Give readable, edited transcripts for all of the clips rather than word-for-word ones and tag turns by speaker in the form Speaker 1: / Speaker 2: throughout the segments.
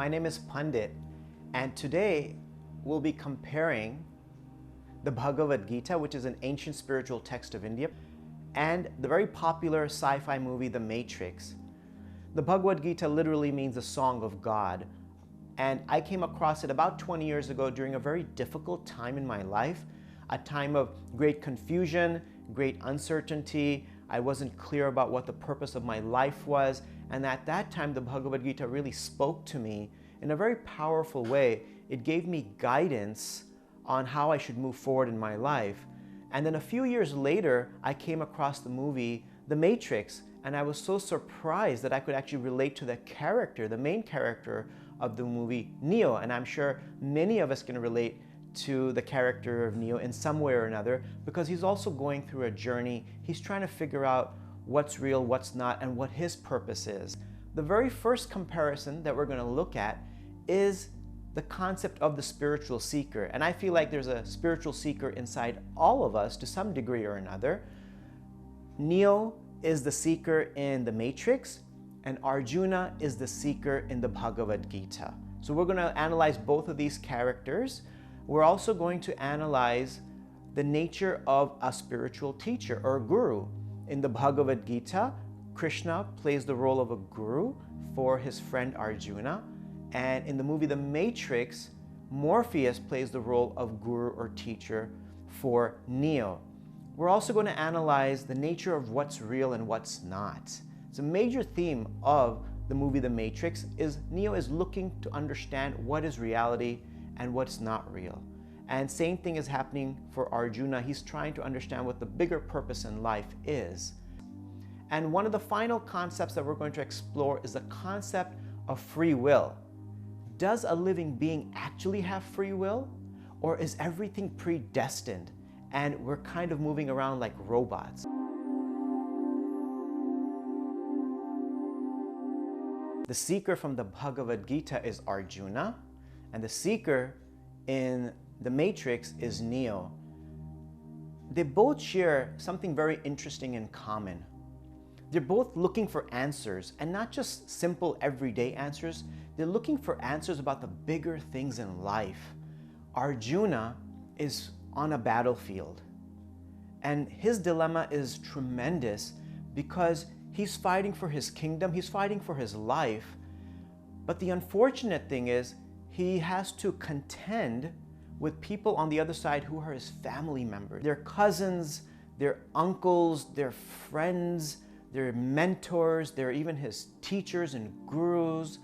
Speaker 1: my name is Pandit, and today we'll be comparing the Bhagavad Gita, which is an ancient spiritual text of India, and the very popular sci-fi movie, The Matrix. The Bhagavad Gita literally means the song of God, and I came across it about 20 years ago during a very difficult time in my life, a time of great confusion, great uncertainty. I wasn't clear about what the purpose of my life was, and at that time the Bhagavad Gita really spoke to me in a very powerful way. It gave me guidance on how I should move forward in my life. And then a few years later, I came across the movie The Matrix, and I was so surprised that I could actually relate to the character, the main character of the movie, Neo. And I'm sure many of us can relate to the character of Neo in some way or another, because he's also going through a journey. He's trying to figure out what's real, what's not, and what his purpose is. The very first comparison that we're going to look at is the concept of the spiritual seeker. And I feel like there's a spiritual seeker inside all of us to some degree or another. Neo is the seeker in the Matrix, and Arjuna is the seeker in the Bhagavad Gita. So we're going to analyze both of these characters. We're also going to analyze the nature of a spiritual teacher or guru. In the Bhagavad Gita, Krishna plays the role of a guru for his friend Arjuna. And in the movie The Matrix, Morpheus plays the role of guru or teacher for Neo. We're also going to analyze the nature of what's real and what's not. It's a major theme of the movie The Matrix is Neo is looking to understand what is reality and what's not real. And same thing is happening for Arjuna. He's trying to understand what the bigger purpose in life is. And one of the final concepts that we're going to explore is the concept of free will. Does a living being actually have free will? Or is everything predestined and we're kind of moving around like robots? The seeker from the Bhagavad Gita is Arjuna, and the seeker in the Matrix is Neo. They both share something very interesting in common. They're both looking for answers, and not just simple everyday answers. They're looking for answers about the bigger things in life. Arjuna is on a battlefield, and his dilemma is tremendous because he's fighting for his kingdom, he's fighting for his life. But the unfortunate thing is he has to contend with people on the other side who are his family members. Their cousins, their uncles, their friends, their mentors, they're even his teachers and gurus.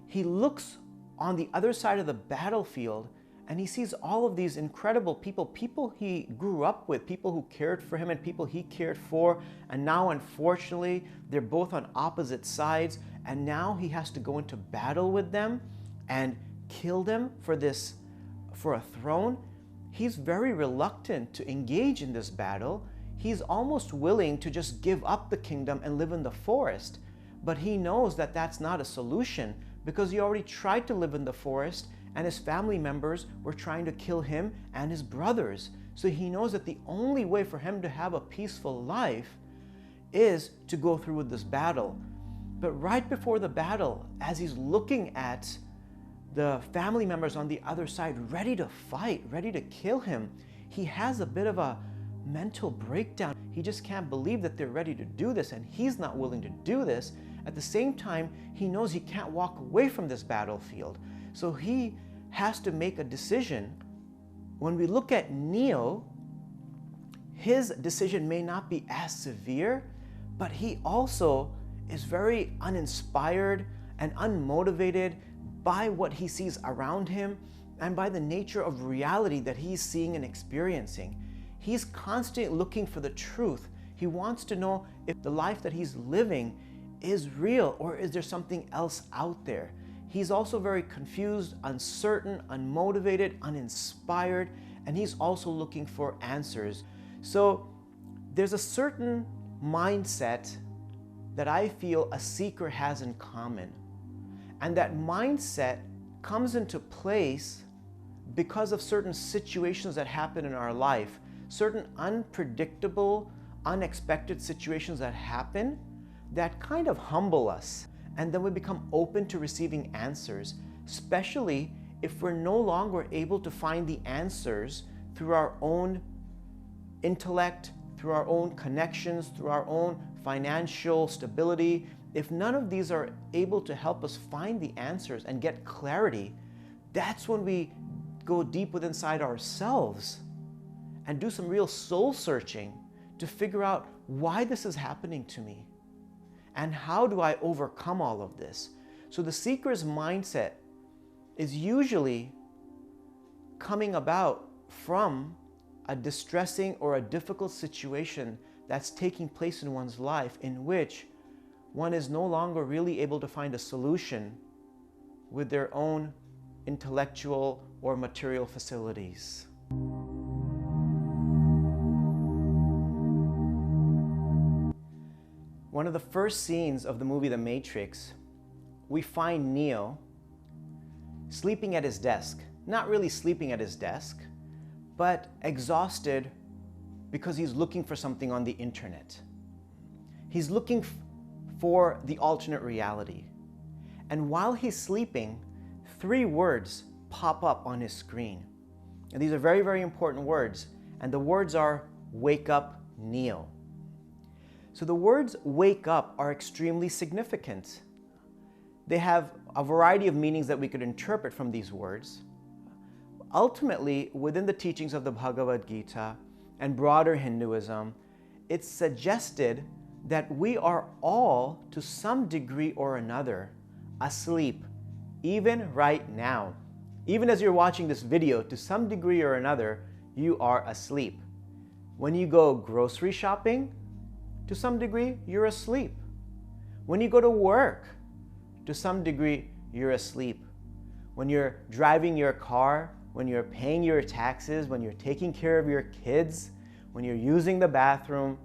Speaker 1: He looks on the other side of the battlefield and he sees all of these incredible people he grew up with, people who cared for him and people he cared for. And now, unfortunately, they're both on opposite sides. And now he has to go into battle with them and kill them for a throne. He's very reluctant to engage in this battle. He's almost willing to just give up the kingdom and live in the forest. But he knows that that's not a solution because he already tried to live in the forest and his family members were trying to kill him and his brothers. So he knows that the only way for him to have a peaceful life is to go through with this battle. But right before the battle, as he's looking at the family members on the other side ready to fight, ready to kill him, he has a bit of a mental breakdown. He just can't believe that they're ready to do this, and he's not willing to do this. At the same time, he knows he can't walk away from this battlefield. So he has to make a decision. When we look at Neo, his decision may not be as severe, but he also is very uninspired and unmotivated by what he sees around him and by the nature of reality that he's seeing and experiencing. He's constantly looking for the truth. He wants to know if the life that he's living is real or is there something else out there. He's also very confused, uncertain, unmotivated, uninspired, and he's also looking for answers. So there's a certain mindset that I feel a seeker has in common. And that mindset comes into place because of certain situations that happen in our life, certain unpredictable, unexpected situations that happen that kind of humble us. And then we become open to receiving answers. especially if we're no longer able to find the answers through our own intellect, through our own connections, through our own financial stability. If none of these are able to help us find the answers and get clarity, that's when we go deep within inside ourselves and do some real soul searching to figure out why this is happening to me and how do I overcome all of this. So the seeker's mindset is usually coming about from a distressing or a difficult situation that's taking place in one's life, in which one is no longer really able to find a solution with their own intellectual or material facilities. One of the first scenes of the movie The Matrix, we find Neo sleeping at his desk. Not really sleeping at his desk, but exhausted because he's looking for something on the internet. He's looking for the alternate reality. And while he's sleeping, 3 words pop up on his screen. And these are very, very important words. And the words are, "Wake up, Neo." So the words "wake up" are extremely significant. They have a variety of meanings that we could interpret from these words. Ultimately, within the teachings of the Bhagavad-Gita and broader Hinduism, it's suggested that we are all, to some degree or another, asleep, even right now. Even as you're watching this video, to some degree or another, you are asleep. When you go grocery shopping, to some degree, you're asleep. When you go to work, to some degree, you're asleep. When you're driving your car, when you're paying your taxes, when you're taking care of your kids, when you're using the bathroom,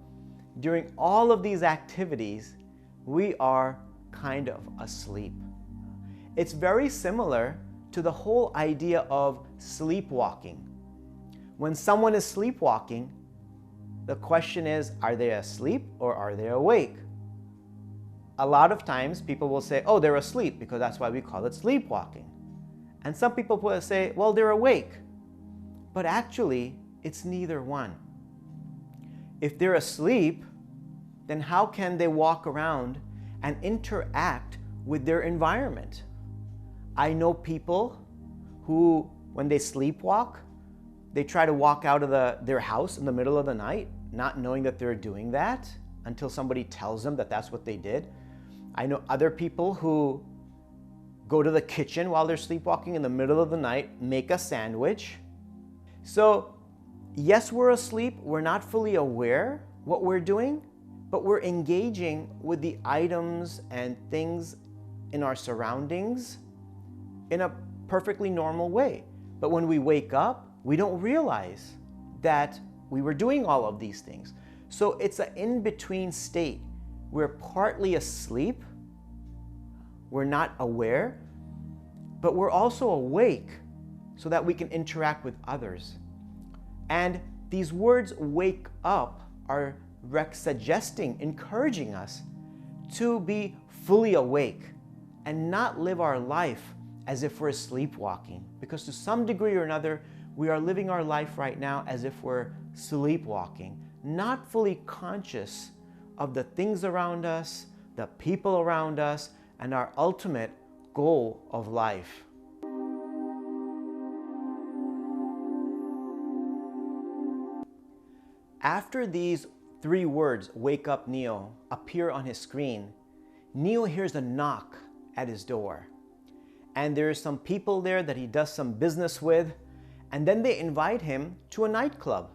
Speaker 1: during all of these activities, we are kind of asleep. It's very similar to the whole idea of sleepwalking. When someone is sleepwalking, the question is, are they asleep or are they awake? A lot of times people will say, oh, they're asleep, because that's why we call it sleepwalking. And some people will say, well, they're awake. But actually, it's neither one. If they're asleep, then how can they walk around and interact with their environment? I know people who, when they sleepwalk, they try to walk out of their house in the middle of the night, not knowing that they're doing that until somebody tells them that that's what they did. I know other people who go to the kitchen while they're sleepwalking in the middle of the night, make a sandwich. So yes, we're asleep, we're not fully aware what we're doing, but we're engaging with the items and things in our surroundings in a perfectly normal way. But when we wake up, we don't realize that we were doing all of these things. So it's an in-between state. We're partly asleep, we're not aware, but we're also awake so that we can interact with others. And these words "wake up" are suggesting, encouraging us to be fully awake and not live our life as if we're sleepwalking. Because to some degree or another, we are living our life right now as if we're sleepwalking, not fully conscious of the things around us, the people around us, and our ultimate goal of life. After these 3 words, "Wake up, Neo," appear on his screen, Neo hears a knock at his door. And there's some people there that he does some business with, and then they invite him to a nightclub.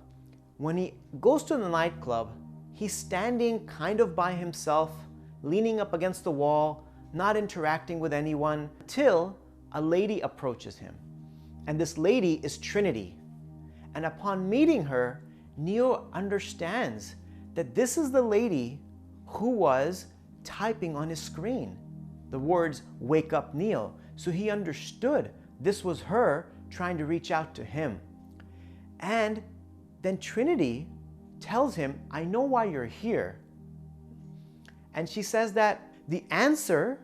Speaker 1: When he goes to the nightclub, he's standing kind of by himself, leaning up against the wall, not interacting with anyone, till a lady approaches him. And this lady is Trinity. And upon meeting her, Neo understands that this is the lady who was typing on his screen the words "Wake up, Neo." So he understood this was her trying to reach out to him. And then Trinity tells him, "I know why you're here." And she says that the answer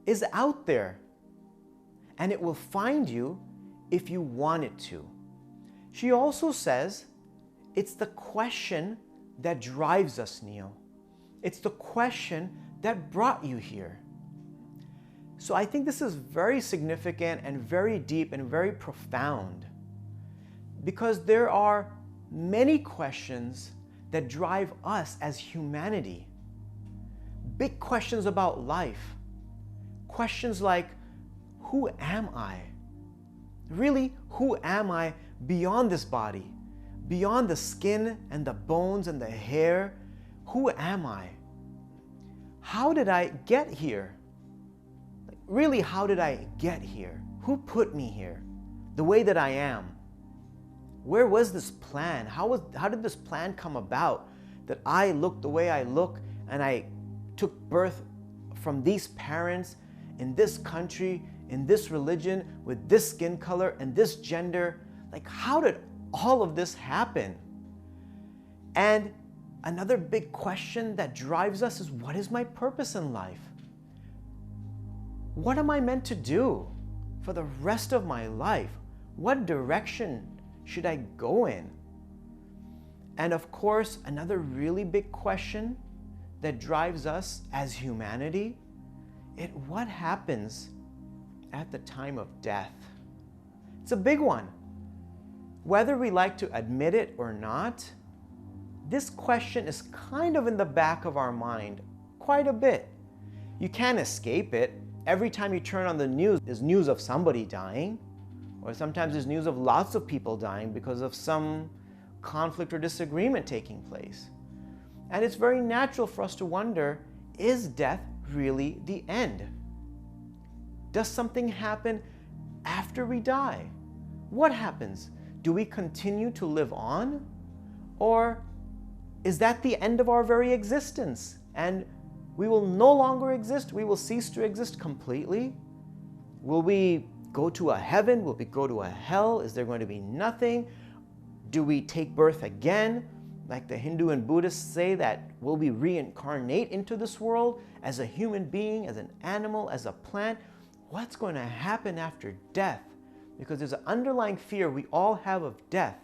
Speaker 1: is out there. and it will find you if you want it to. She also says it's the question that drives us, Neo. It's the question that brought you here. So I think this is very significant and very deep and very profound, because there are many questions that drive us as humanity. Big questions about life. Questions like, who am I? Really, who am I beyond this body? Beyond the skin and the bones and the hair? Who am I? How did I get here? Really, how did I get here? Who put me here the way that I am? Where was this plan? How did this plan come about that I look the way I look and I took birth from these parents in this country, in this religion, with this skin color and this gender? Like, how did all of this happen? And another big question that drives us is, what is my purpose in life? What am I meant to do for the rest of my life? What direction should I go in? And of course, another really big question that drives us as humanity is, what happens at the time of death? It's a big one. Whether we like to admit it or not, this question is kind of in the back of our mind quite a bit. You can't escape it. Every time you turn on the news, there's news of somebody dying, or sometimes there's news of lots of people dying because of some conflict or disagreement taking place. And it's very natural for us to wonder, is death really the end? Does something happen after we die? What happens? Do we continue to live on? Or is that the end of our very existence? And we will no longer exist? We will cease to exist completely? Will we go to a heaven? Will we go to a hell? Is there going to be nothing? Do we take birth again? Like the Hindu and Buddhists say, that will we reincarnate into this world as a human being, as an animal, as a plant? What's going to happen after death? Because there's an underlying fear we all have of death,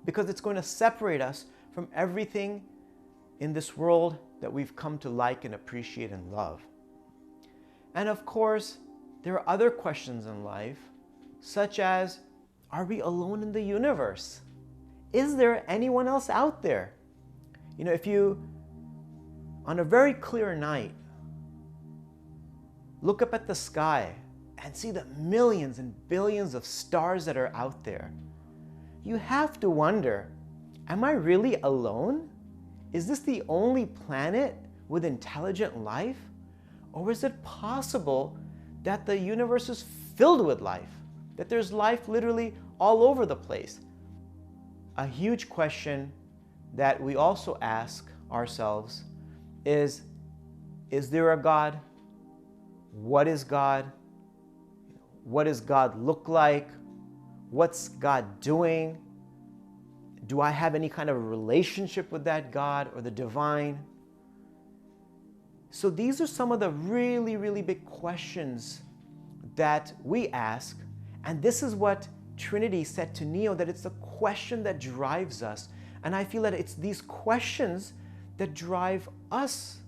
Speaker 1: because it's going to separate us from everything in this world that we've come to like and appreciate and love. And of course, there are other questions in life, such as, are we alone in the universe? Is there anyone else out there? You know, if you, on a very clear night, look up at the sky and see the millions and billions of stars that are out there, you have to wonder, am I really alone? Is this the only planet with intelligent life? Or is it possible that the universe is filled with life? That there's life literally all over the place? A huge question that we also ask ourselves is there a God? What is God? What does God look like? What's God doing? Do I have any kind of relationship with that God or the divine? So these are some of the really, really big questions that we ask. And this is what Trinity said to Neo, that it's the question that drives us. And I feel that it's these questions that drive us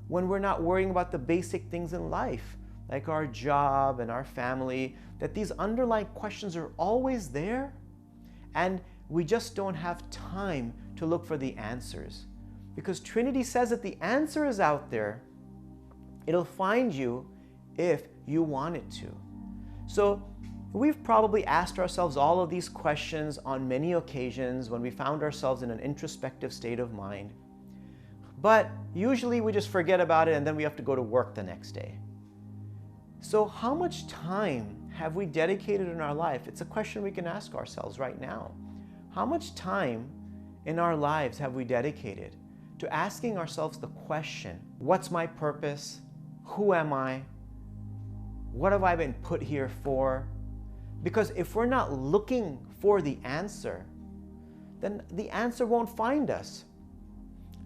Speaker 1: when we're not worrying about the basic things in life, like our job and our family, that these underlying questions are always there. And we just don't have time to look for the answers. Because Trinity says that the answer is out there. It'll find you if you want it to. So we've probably asked ourselves all of these questions on many occasions when we found ourselves in an introspective state of mind. But usually we just forget about it and then we have to go to work the next day. So how much time have we dedicated in our life? It's a question we can ask ourselves right now. How much time in our lives have we dedicated to asking ourselves the question, what's my purpose? Who am I? What have I been put here for? Because if we're not looking for the answer, then the answer won't find us.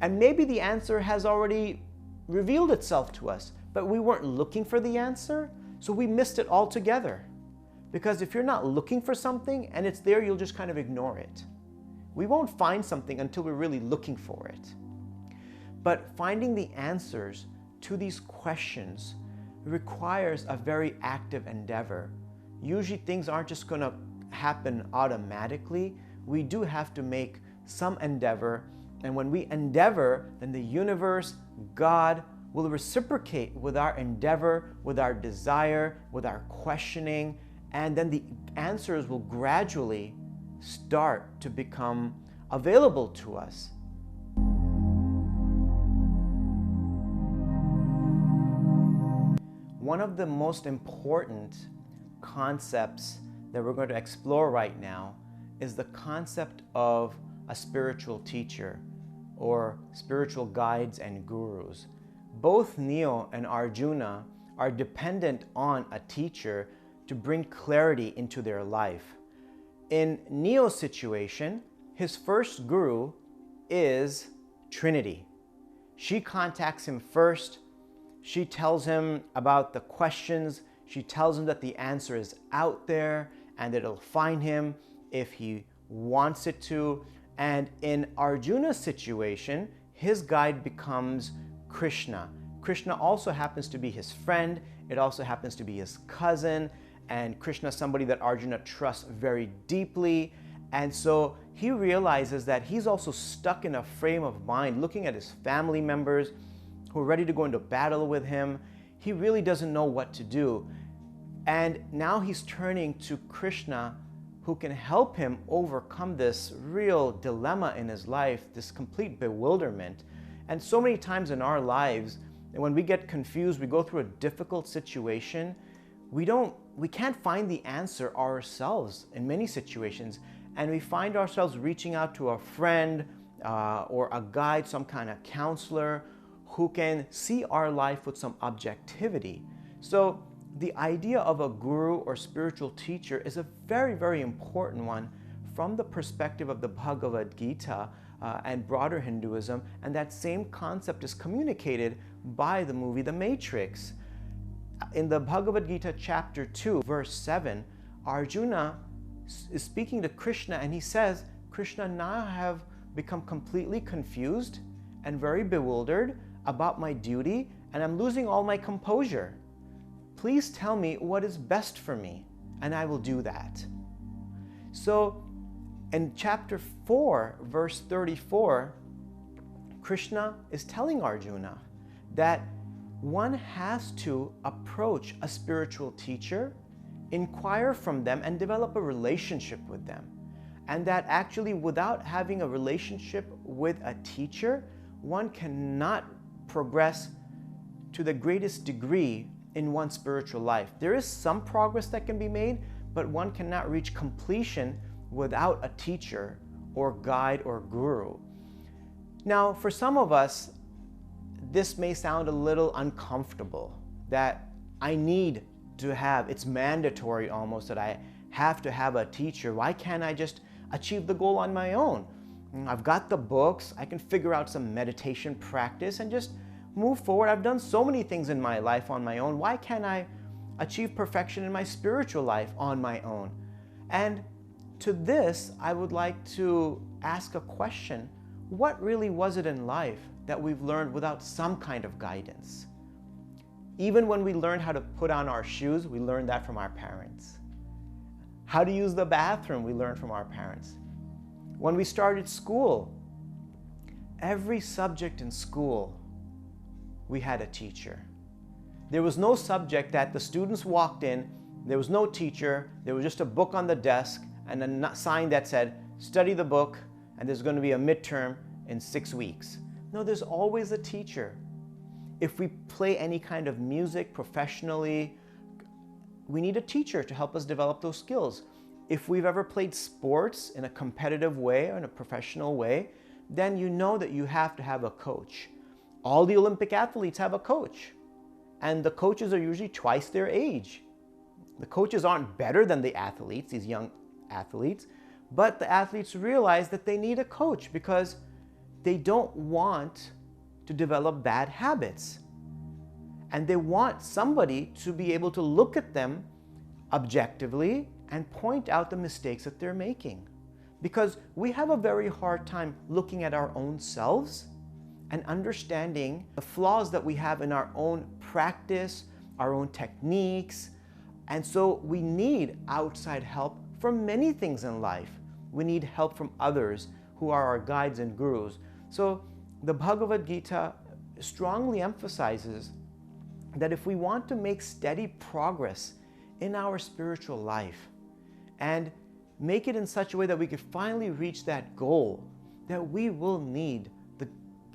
Speaker 1: And maybe the answer has already revealed itself to us, but we weren't looking for the answer, So we missed it altogether. Because if you're not looking for something and it's there, you'll just kind of ignore it. We won't find something until we're really looking for it. But finding the answers to these questions requires a very active endeavor. Usually things aren't just going to happen automatically. We do have to make some endeavor, and when we endeavor, then the universe, God, will reciprocate with our endeavor, with our desire, with our questioning, and then the answers will gradually start to become available to us. One of the most important concepts that we're going to explore right now is the concept of a spiritual teacher or spiritual guides and gurus. Both Neo and Arjuna are dependent on a teacher to bring clarity into their life. In Neo's situation, his first guru is Trinity. She contacts him first. She tells him about the questions. She tells him that the answer is out there and it'll find him if he wants it to. And in Arjuna's situation, his guide becomes Krishna. Krishna also happens to be his friend. It also happens to be his cousin. And Krishna is somebody that Arjuna trusts very deeply. And so he realizes that he's also stuck in a frame of mind, looking at his family members who are ready to go into battle with him. He really doesn't know what to do. And now he's turning to Krishna, who can help him overcome this real dilemma in his life, this complete bewilderment. And so many times in our lives, when we get confused, we go through a difficult situation, we can't find the answer ourselves in many situations. And we find ourselves reaching out to a friend or a guide, some kind of counselor who can see our life with some objectivity. So the idea of a guru or spiritual teacher is a very, very important one from the perspective of the Bhagavad Gita and broader Hinduism, and that same concept is communicated by the movie The Matrix. In the Bhagavad Gita chapter 2, verse 7, Arjuna is speaking to Krishna and he says, Krishna, now I have become completely confused and very bewildered about my duty, and I'm losing all my composure. Please tell me what is best for me, and I will do that. So in chapter 4, verse 34, Krishna is telling Arjuna that one has to approach a spiritual teacher, inquire from them, and develop a relationship with them. And that actually, without having a relationship with a teacher, one cannot progress to the greatest degree in one's spiritual life. There is some progress that can be made, but one cannot reach completion without a teacher or guide or guru. Now, for some of us, this may sound a little uncomfortable, that I need to have, it's mandatory almost that I have to have a teacher. Why can't I just achieve the goal on my own? I've got the books, I can figure out some meditation practice and just move forward. I've done so many things in my life on my own. Why can't I achieve perfection in my spiritual life on my own? And to this, I would like to ask a question. What really was it in life that we've learned without some kind of guidance? Even when we learn how to put on our shoes, we learned that from our parents. How to use the bathroom, we learned from our parents. When we started school, every subject in school, we had a teacher. There was no subject that the students walked in, there was no teacher, there was just a book on the desk and a sign that said, study the book and there's going to be a midterm in 6 weeks. No, there's always a teacher. If we play any kind of music professionally, we need a teacher to help us develop those skills. If we've ever played sports in a competitive way or in a professional way, then you know that you have to have a coach. All the Olympic athletes have a coach, and the coaches are usually twice their age. The coaches aren't better than the athletes, these young athletes, but the athletes realize that they need a coach because they don't want to develop bad habits. And they want somebody to be able to look at them objectively and point out the mistakes that they're making. Because we have a very hard time looking at our own selves and understanding the flaws that we have in our own practice, our own techniques. And so we need outside help for many things in life. We need help from others who are our guides and gurus. So the Bhagavad Gita strongly emphasizes that if we want to make steady progress in our spiritual life and make it in such a way that we could finally reach that goal, that we will need the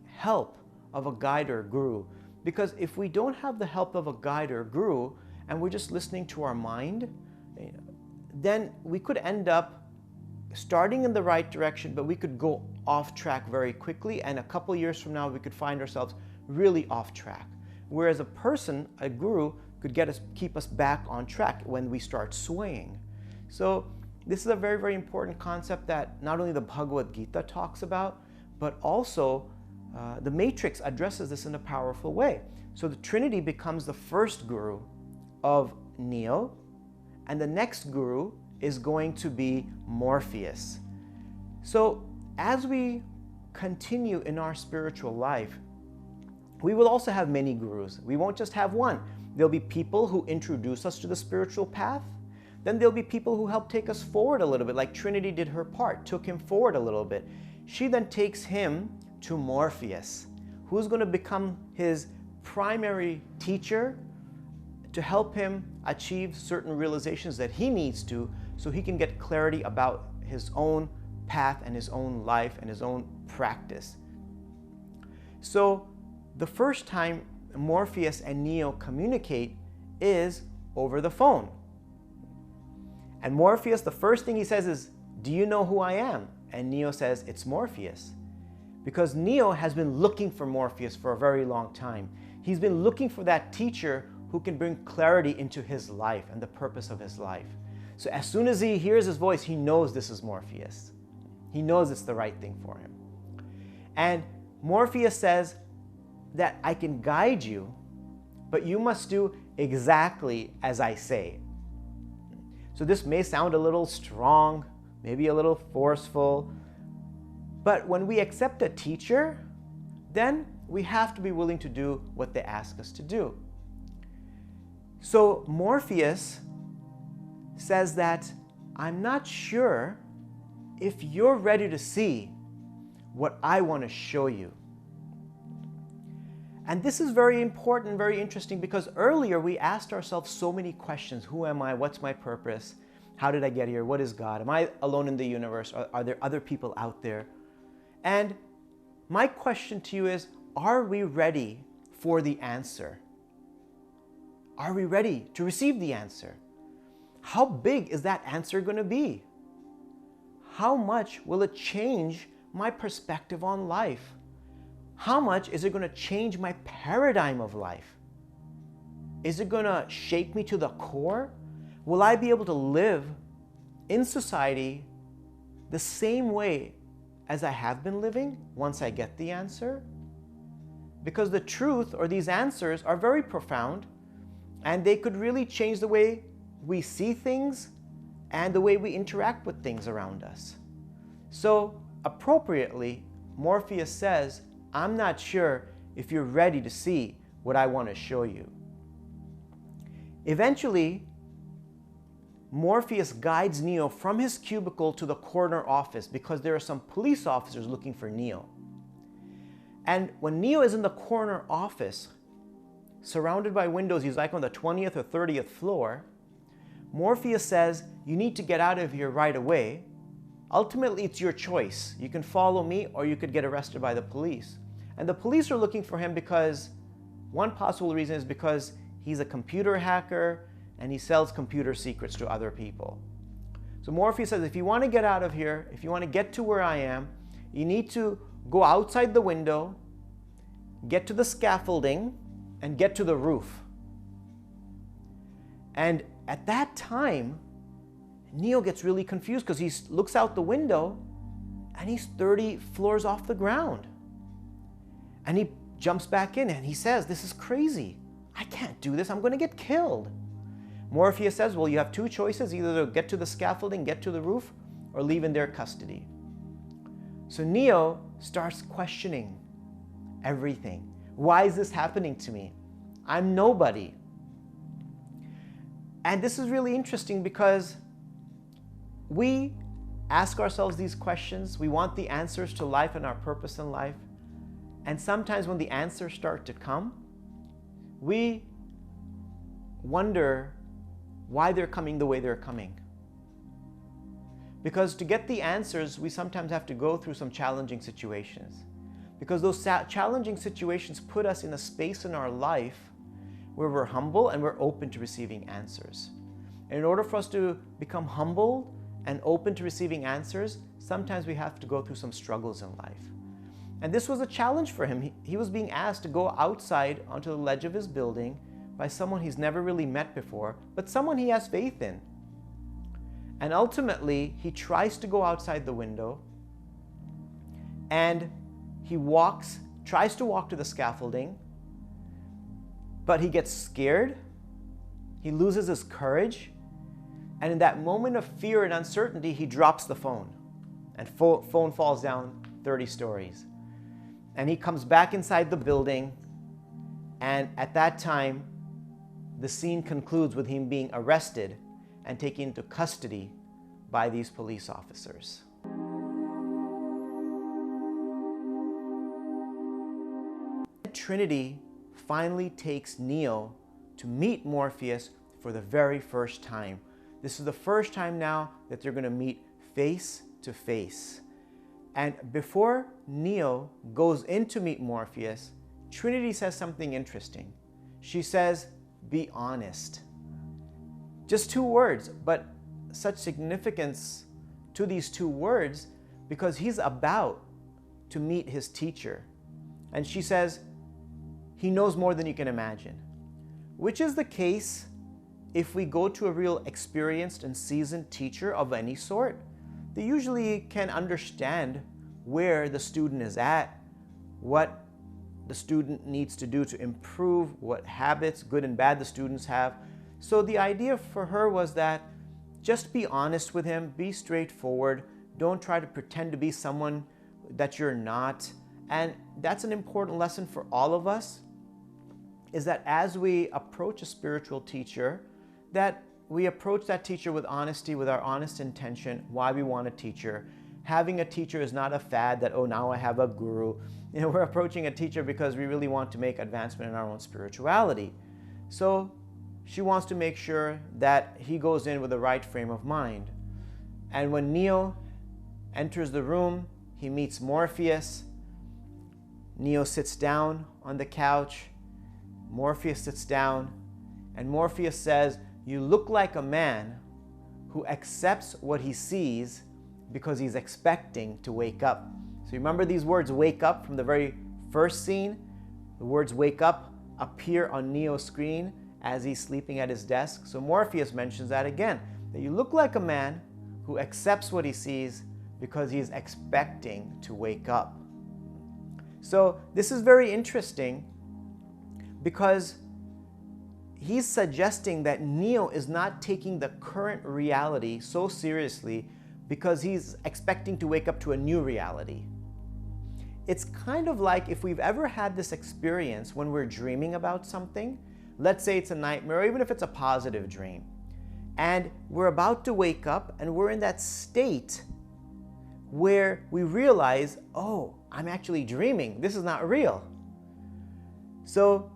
Speaker 1: help of a guide or guru. Because if we don't have the help of a guide or guru and we're just listening to our mind, then we could end up starting in the right direction, but we could go off track very quickly, and a couple years from now we could find ourselves really off track. Whereas a person, a guru, could keep us back on track when we start swaying. So this is a very, very important concept that not only the Bhagavad Gita talks about, but also the Matrix addresses this in a powerful way. So the Trinity becomes the first guru of Neo, and the next guru is going to be Morpheus. So as we continue in our spiritual life, we will also have many gurus. We won't just have one. There'll be people who introduce us to the spiritual path. Then there'll be people who help take us forward a little bit, like Trinity did her part, took him forward a little bit. She then takes him to Morpheus, who's going to become his primary teacher to help him achieve certain realizations that he needs to, so he can get clarity about his own path and his own life and his own practice. So the first time Morpheus and Neo communicate is over the phone. And Morpheus, the first thing he says is, "Do you know who I am?" And Neo says, "It's Morpheus." Because Neo has been looking for Morpheus for a very long time. He's been looking for that teacher who can bring clarity into his life and the purpose of his life. So as soon as he hears his voice, he knows this is Morpheus. He knows it's the right thing for him. And Morpheus says that I can guide you, but you must do exactly as I say. So this may sound a little strong, maybe a little forceful, but when we accept a teacher, then we have to be willing to do what they ask us to do. So Morpheus says that I'm not sure if you're ready to see what I want to show you. And this is very important, very interesting, because earlier we asked ourselves so many questions. Who am I? What's my purpose? How did I get here? What is God? Am I alone in the universe? Are there other people out there? And my question to you is, are we ready for the answer? Are we ready to receive the answer? How big is that answer going to be? How much will it change my perspective on life? How much is it going to change my paradigm of life? Is it going to shake me to the core? Will I be able to live in society the same way as I have been living once I get the answer? Because the truth, or these answers, are very profound, and they could really change the way we see things and the way we interact with things around us. So appropriately, Morpheus says, I'm not sure if you're ready to see what I want to show you. Eventually, Morpheus guides Neo from his cubicle to the corner office because there are some police officers looking for Neo. And when Neo is in the corner office, surrounded by windows, he's like on the 20th or 30th floor, Morpheus says, you need to get out of here right away. Ultimately, it's your choice. You can follow me or you could get arrested by the police. And the police are looking for him because one possible reason is because he's a computer hacker and he sells computer secrets to other people. So Morpheus says, if you want to get out of here, if you want to get to where I am, you need to go outside the window, get to the scaffolding, and get to the roof. And at that time, Neo gets really confused because he looks out the window and he's 30 floors off the ground. And he jumps back in and he says, this is crazy. I can't do this. I'm going to get killed. Morpheus says, well, you have two choices, either to get to the scaffolding, get to the roof, or leave in their custody. So Neo starts questioning everything. Why is this happening to me? I'm nobody. And this is really interesting because we ask ourselves these questions. We want the answers to life and our purpose in life. And sometimes when the answers start to come, we wonder why they're coming the way they're coming. Because to get the answers, we sometimes have to go through some challenging situations. Because those challenging situations put us in a space in our life where we're humble and we're open to receiving answers. And in order for us to become humble and open to receiving answers, sometimes we have to go through some struggles in life. And this was a challenge for him. He was being asked to go outside onto the ledge of his building by someone he's never really met before, but someone he has faith in. And ultimately, he tries to go outside the window, and he tries to walk to the scaffolding, but he gets scared, he loses his courage, and in that moment of fear and uncertainty, he drops the phone, and phone falls down 30 stories. And he comes back inside the building, and at that time, the scene concludes with him being arrested and taken into custody by these police officers. Trinity finally takes Neo to meet Morpheus for the very first time. This is the first time now that they're going to meet face to face. And before Neo goes in to meet Morpheus, Trinity says something interesting. She says, "Be honest." Just two words, but such significance to these two words because he's about to meet his teacher. And she says, he knows more than you can imagine, which is the case if we go to a real experienced and seasoned teacher of any sort. They usually can understand where the student is at, what the student needs to do to improve, what habits, good and bad, the students have. So the idea for her was that just be honest with him, be straightforward, don't try to pretend to be someone that you're not. And that's an important lesson for all of us, is that as we approach a spiritual teacher, that we approach that teacher with honesty, with our honest intention, why we want a teacher. Having a teacher is not a fad that, oh, now I have a guru. You know, we're approaching a teacher because we really want to make advancement in our own spirituality. So she wants to make sure that he goes in with the right frame of mind. And when Neo enters the room, he meets Morpheus. Neo sits down on the couch. Morpheus sits down, and Morpheus says, "You look like a man who accepts what he sees because he's expecting to wake up." So you remember these words, wake up, from the very first scene? The words wake up appear on Neo's screen as he's sleeping at his desk. So Morpheus mentions that again, that you look like a man who accepts what he sees because he's expecting to wake up. So this is very interesting because he's suggesting that Neo is not taking the current reality so seriously because he's expecting to wake up to a new reality. It's kind of like if we've ever had this experience when we're dreaming about something, let's say it's a nightmare, or even if it's a positive dream, and we're about to wake up and we're in that state where we realize, oh, I'm actually dreaming, this is not real. So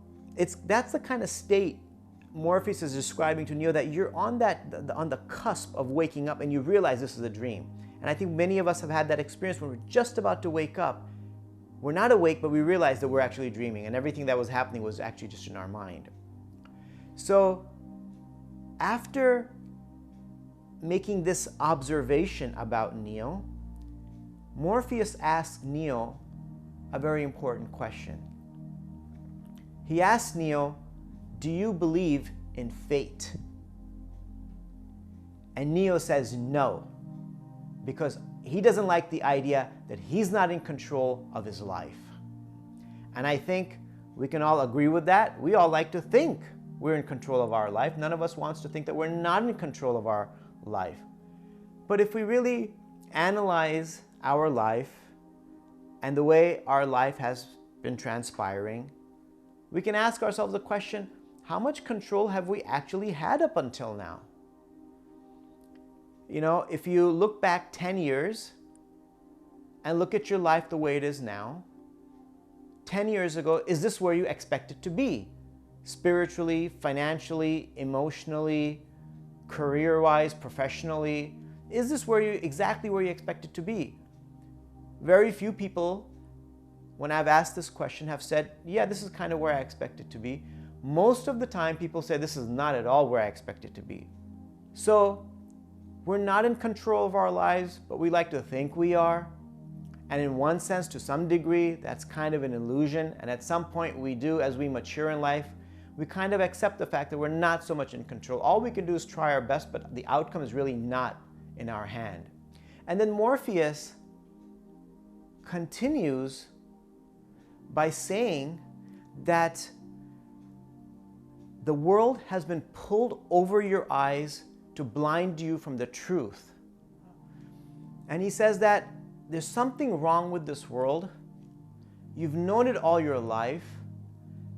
Speaker 1: that's the kind of state Morpheus is describing to Neo, that you're on the cusp of waking up and you realize this is a dream. And I think many of us have had that experience when we're just about to wake up. We're not awake, but we realize that we're actually dreaming, and everything that was happening was actually just in our mind. So after making this observation about Neo, Morpheus asks Neo a very important question. He asks Neo, "Do you believe in fate?" And Neo says no, because he doesn't like the idea that he's not in control of his life. And I think We can all agree with that. We all like to think we're in control of our life. None of us wants to think that we're not in control of our life. But if we really analyze our life and the way our life has been transpiring, we can ask ourselves the question, how much control have we actually had up until now? You know, if you look back 10 years and look at your life the way it is now, 10 years ago, is this where you expect it to be? Spiritually, financially, emotionally, career-wise, professionally? Is this exactly where you expect it to be? Very few people, when I've asked this question, have said, yeah, this is kind of where I expect it to be. Most of the time, people say this is not at all where I expect it to be. So, we're not in control of our lives, but we like to think we are. And in one sense, to some degree, that's kind of an illusion. And at some point we do, as we mature in life, we kind of accept the fact that we're not so much in control. All we can do is try our best, but the outcome is really not in our hand. And then Morpheus continues by saying that the world has been pulled over your eyes to blind you from the truth. And he says that there's something wrong with this world. You've known it all your life.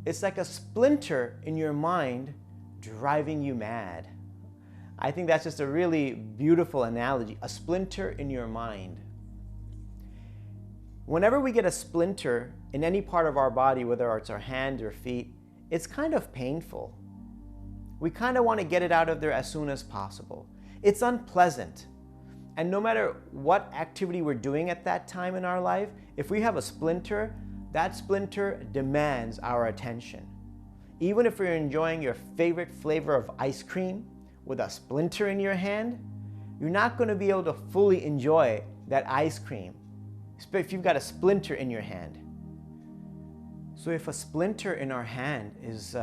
Speaker 1: It's like a splinter in your mind driving you mad. I think that's just a really beautiful analogy, a splinter in your mind. Whenever we get a splinter in any part of our body, whether it's our hand or feet, it's kind of painful. We kind of want to get it out of there as soon as possible. It's unpleasant. And no matter what activity we're doing at that time in our life, if we have a splinter, that splinter demands our attention. Even if you're enjoying your favorite flavor of ice cream with a splinter in your hand, you're not going to be able to fully enjoy that ice cream if you've got a splinter in your hand. So if a splinter in our hand is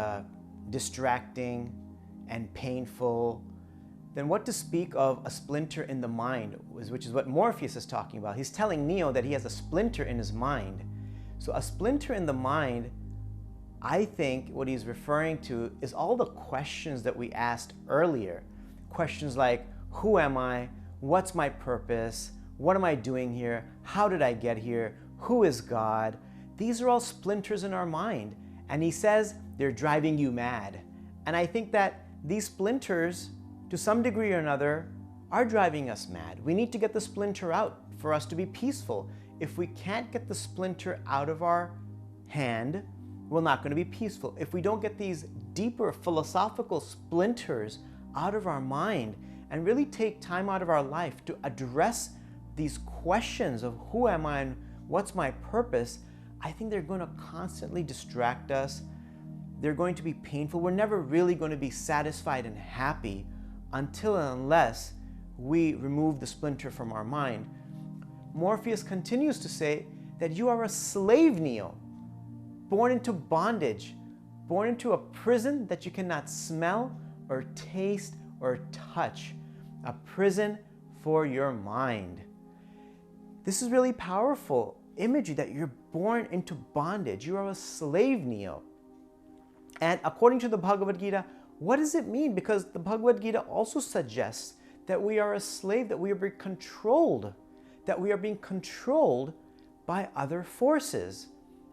Speaker 1: distracting and painful, then what to speak of a splinter in the mind, which is what Morpheus is talking about. He's telling Neo that he has a splinter in his mind. So a splinter in the mind, I think what he's referring to is all the questions that we asked earlier. Questions like, who am I? What's my purpose? What am I doing here? How did I get here? Who is God? These are all splinters in our mind. And he says they're driving you mad. And I think that these splinters, to some degree or another, are driving us mad. We need to get the splinter out for us to be peaceful. If we can't get the splinter out of our hand, we're not going to be peaceful. If we don't get these deeper philosophical splinters out of our mind and really take time out of our life to address these questions of who am I and what's my purpose, I think they're going to constantly distract us. They're going to be painful. We're never really going to be satisfied and happy until and unless we remove the splinter from our mind. Morpheus continues to say that you are a slave, Neo, born into bondage, born into a prison that you cannot smell or taste or touch, a prison for your mind. This is really powerful imagery that you're born into bondage. You are a slave, Neo. And according to the Bhagavad Gita, what does it mean? Because the Bhagavad Gita also suggests that we are a slave, that we are being controlled, by other forces.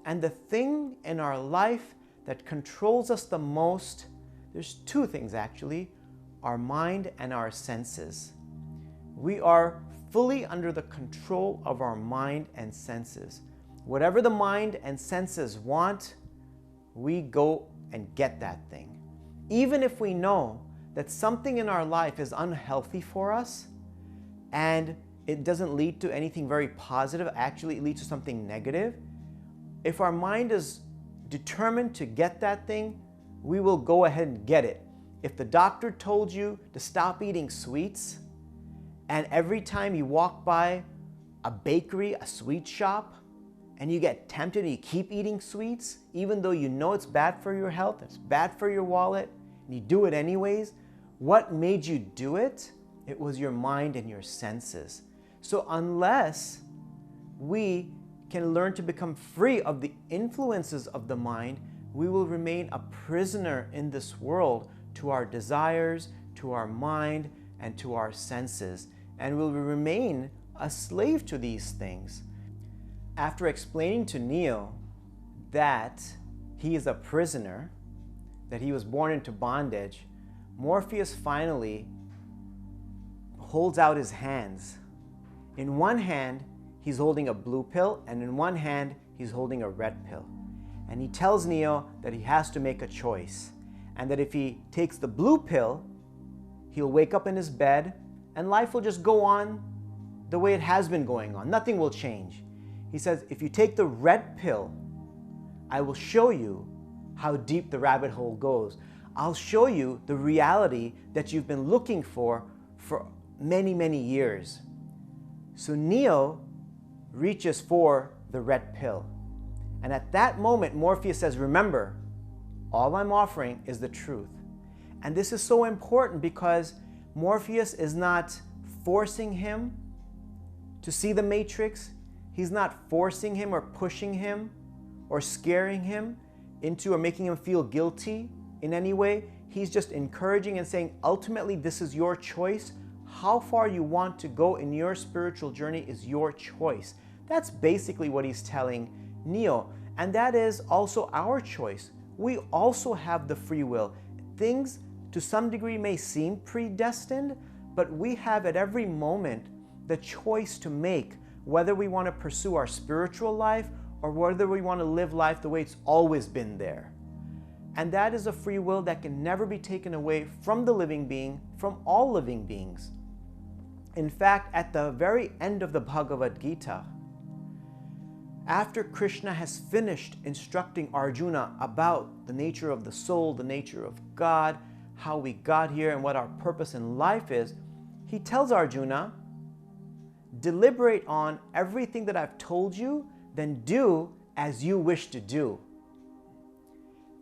Speaker 1: And the thing in our life that controls us the most, there's two things actually, our mind and our senses. We are fully under the control of our mind and senses. Whatever the mind and senses want, we go and get that thing. Even if we know that something in our life is unhealthy for us and it doesn't lead to anything very positive, actually it leads to something negative, if our mind is determined to get that thing, we will go ahead and get it. If the doctor told you to stop eating sweets, and every time you walk by a bakery, a sweet shop, and you get tempted and you keep eating sweets, even though you know it's bad for your health, it's bad for your wallet, and you do it anyways, what made you do it? It was your mind and your senses. So unless we can learn to become free of the influences of the mind, we will remain a prisoner in this world to our desires, to our mind, and to our senses, and will remain a slave to these things. After explaining to Neo that he is a prisoner, that he was born into bondage, Morpheus finally holds out his hands. In one hand, he's holding a blue pill, and in one hand, he's holding a red pill. And he tells Neo that he has to make a choice, and that if he takes the blue pill, he'll wake up in his bed, and life will just go on the way it has been going on. Nothing will change. He says, if you take the red pill, I will show you how deep the rabbit hole goes. I'll show you the reality that you've been looking for many, many years. So Neo reaches for the red pill. And at that moment, Morpheus says, remember, all I'm offering is the truth. And this is so important because Morpheus is not forcing him to see the matrix. He's not forcing him or pushing him or scaring him into or making him feel guilty in any way. He's just encouraging and saying, ultimately, this is your choice. How far you want to go in your spiritual journey is your choice. That's basically what he's telling Neo. And that is also our choice. We also have the free will. Things to some degree may seem predestined, but we have at every moment the choice to make whether we want to pursue our spiritual life or whether we want to live life the way it's always been there. And that is a free will that can never be taken away from the living being, from all living beings. In fact, at the very end of the Bhagavad Gita, after Krishna has finished instructing Arjuna about the nature of the soul, the nature of God, how we got here and what our purpose in life is, he tells Arjuna, deliberate on everything that I've told you, then do as you wish to do.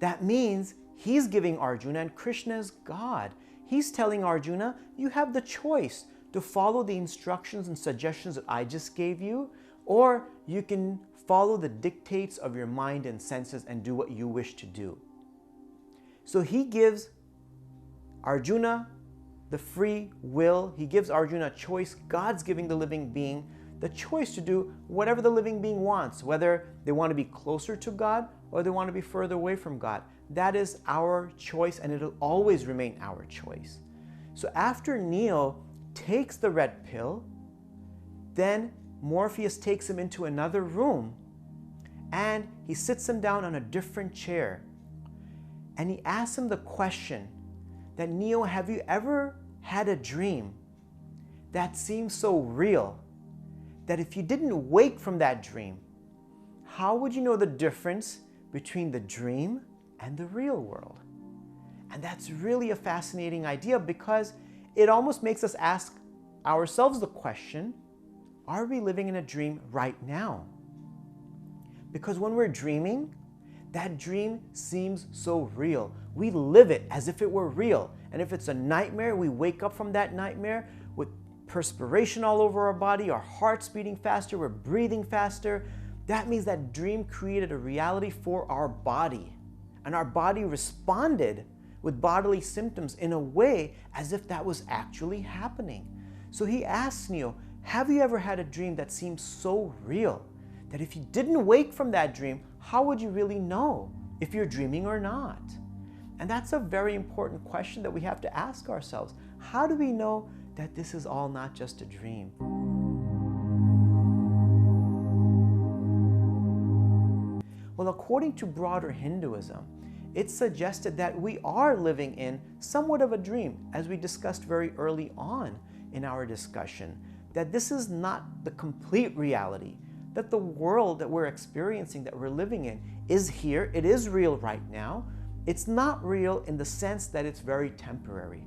Speaker 1: That means he's giving Arjuna, and Krishna is God. He's telling Arjuna, you have the choice to follow the instructions and suggestions that I just gave you, or you can follow the dictates of your mind and senses and do what you wish to do. So he gives Arjuna the free will. He gives Arjuna a choice. God's giving the living being the choice to do whatever the living being wants, whether they want to be closer to God or they want to be further away from God. That is our choice, and it'll always remain our choice. So after Neo takes the red pill, then Morpheus takes him into another room and he sits him down on a different chair. And he asks him the question that, Neo, have you ever had a dream that seems so real that if you didn't wake from that dream, how would you know the difference between the dream and the real world? And that's really a fascinating idea because it almost makes us ask ourselves the question, are we living in a dream right now? Because when we're dreaming, that dream seems so real. We live it as if it were real. And if it's a nightmare, we wake up from that nightmare with perspiration all over our body, our heart's beating faster, we're breathing faster. That means that dream created a reality for our body. And our body responded with bodily symptoms in a way as if that was actually happening. So he asks Neo, have you ever had a dream that seems so real that if you didn't wake from that dream, how would you really know if you're dreaming or not? And that's a very important question that we have to ask ourselves. How do we know that this is all not just a dream? Well, according to broader Hinduism, it's suggested that we are living in somewhat of a dream, as we discussed very early on in our discussion, that this is not the complete reality, that the world that we're experiencing, that we're living in, is here, it is real right now. It's not real in the sense that it's very temporary,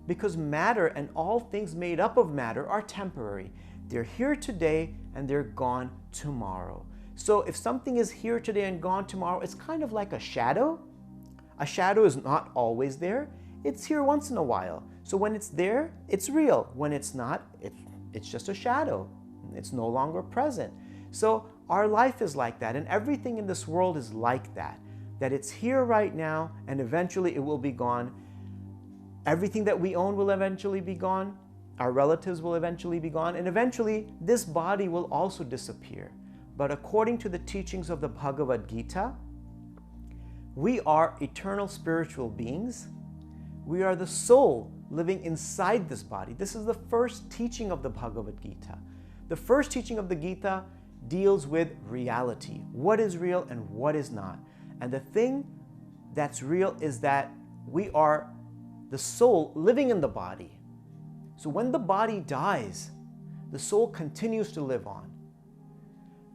Speaker 1: because matter and all things made up of matter are temporary. They're here today and they're gone tomorrow. So if something is here today and gone tomorrow, it's kind of like a shadow. A shadow is not always there. It's here once in a while. So when it's there, it's real. When it's not, it's just a shadow. It's no longer present. So Our life is like that, and everything in this world is like that. That it's here right now, and eventually it will be gone. Everything that we own will eventually be gone. Our relatives will eventually be gone, and eventually this body will also disappear. But according to the teachings of the Bhagavad Gita, we are eternal spiritual beings. We are the soul living inside this body. This is the first teaching of the Bhagavad Gita. The first teaching of the Gita deals with reality. What is real and what is not. And the thing that's real is that we are the soul living in the body. So when the body dies, the soul continues to live on.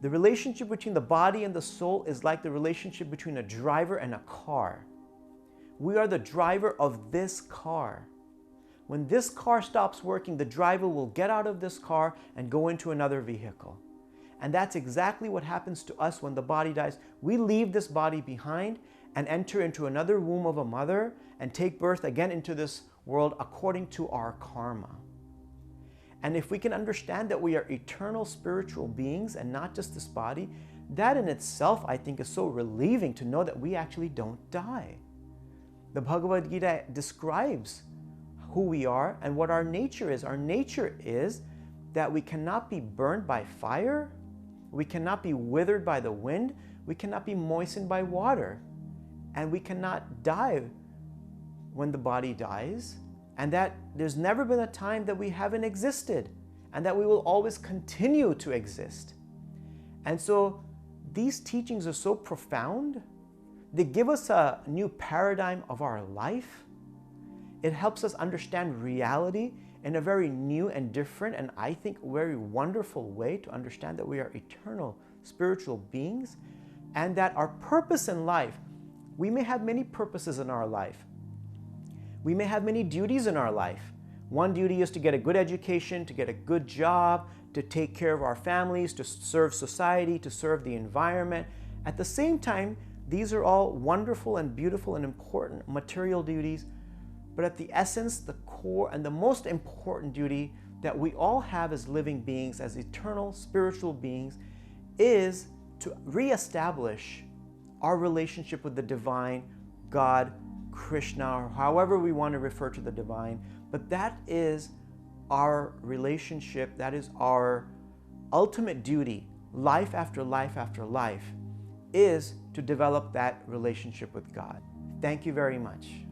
Speaker 1: The relationship between the body and the soul is like the relationship between a driver and a car. We are the driver of this car. When this car stops working, the driver will get out of this car and go into another vehicle. And that's exactly what happens to us when the body dies. We leave this body behind and enter into another womb of a mother and take birth again into this world according to our karma. And if we can understand that we are eternal spiritual beings and not just this body, that in itself, I think, is so relieving to know that we actually don't die. The Bhagavad Gita describes who we are and what our nature is. Our nature is that we cannot be burned by fire, we cannot be withered by the wind, we cannot be moistened by water, and we cannot die when the body dies, and that there's never been a time that we haven't existed, and that we will always continue to exist. And so these teachings are so profound. They give us a new paradigm of our life. It helps us understand reality in a very new and different, and I think very wonderful way to understand that we are eternal spiritual beings, and that our purpose in life, we may have many purposes in our life. We may have many duties in our life. One duty is to get a good education, to get a good job, to take care of our families, to serve society, to serve the environment. At the same time, these are all wonderful and beautiful and important material duties. But at the essence, the core and the most important duty that we all have as living beings, as eternal spiritual beings, is to reestablish our relationship with the divine, God, Krishna, or however we want to refer to the divine. But that is our relationship, that is our ultimate duty, life after life after life, is to develop that relationship with God. Thank you very much.